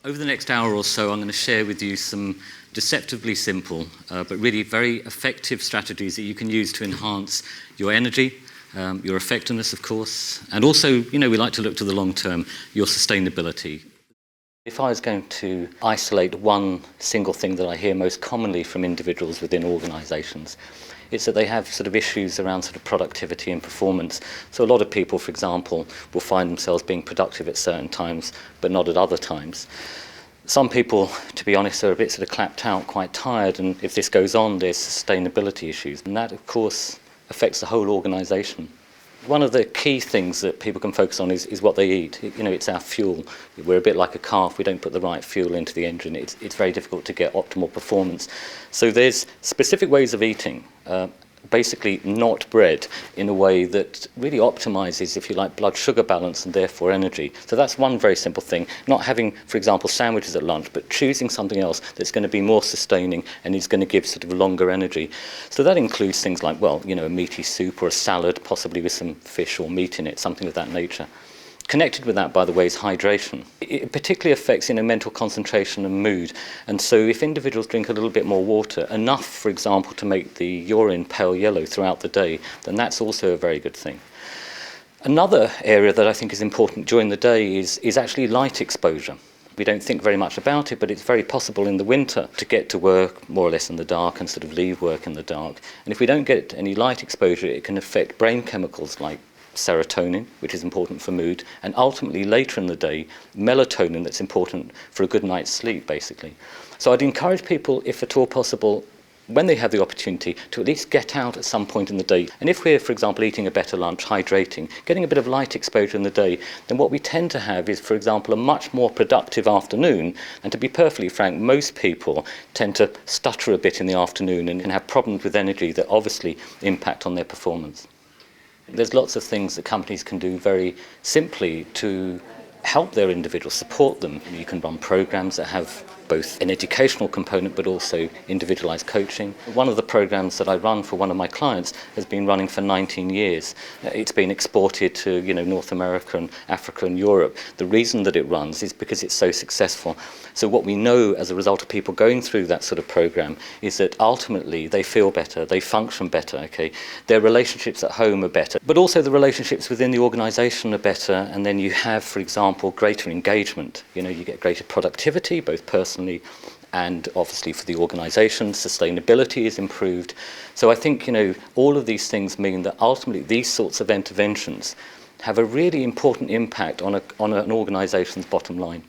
Over the next hour or so, I'm going to share with you some deceptively simple, but really very effective strategies that you can use to enhance your energy, your effectiveness, of course, and also, we like to look to the long term, your sustainability. If I was going to isolate one single thing that I hear most commonly from individuals within organisations, it's that they have sort of issues around sort of productivity and performance. So a lot of people, for example, will find themselves being productive at certain times, but not at other times. Some people, to be honest, are a bit sort of clapped out, quite tired, and if this goes on, there's sustainability issues. And that, of course, affects the whole organisation. One of the key things that people can focus on is what they eat. It's our fuel. We're a bit like a car. If we don't put the right fuel into the engine, it's very difficult to get optimal performance. So there's specific ways of eating, basically not bread, in a way that really optimizes, if you like, blood sugar balance and therefore energy. So that's one very simple thing. Not having, for example, sandwiches at lunch, but choosing something else that's going to be more sustaining and is going to give sort of longer energy. So that includes things like, a meaty soup or a salad, possibly with some fish or meat in it, something of that nature. Connected with that, by the way, is hydration. It particularly affects mental concentration and mood. And so if individuals drink a little bit more water, enough, for example, to make the urine pale yellow throughout the day, then that's also a very good thing. Another area that I think is important during the day is actually light exposure. We don't think very much about it, but it's very possible in the winter to get to work more or less in the dark and sort of leave work in the dark. And if we don't get any light exposure, it can affect brain chemicals like serotonin, which is important for mood, and ultimately later in the day, melatonin, that's important for a good night's sleep, basically. So I'd encourage people, if at all possible, when they have the opportunity, to at least get out at some point in the day. And if we're, for example, eating a better lunch, hydrating, getting a bit of light exposure in the day, then what we tend to have is, for example, a much more productive afternoon. And to be perfectly frank, most people tend to stutter a bit in the afternoon and have problems with energy that obviously impact on their performance. There's lots of things that companies can do very simply to help their individuals, support them. You can run programs that have both an educational component but also individualized coaching. One of the programs that I run for one of my clients has been running for 19 years. It's been exported to North America and Africa and Europe. The reason that it runs is because it's so successful. So what we know as a result of people going through that sort of program is that ultimately they feel better, they function better, okay? Their relationships at home are better, but also the relationships within the organization are better, and then you have, for example, greater engagement. You get greater productivity, both personally and obviously for the organisation. Sustainability is improved. So I think all of these things mean that ultimately these sorts of interventions have a really important impact on an organisation's bottom line.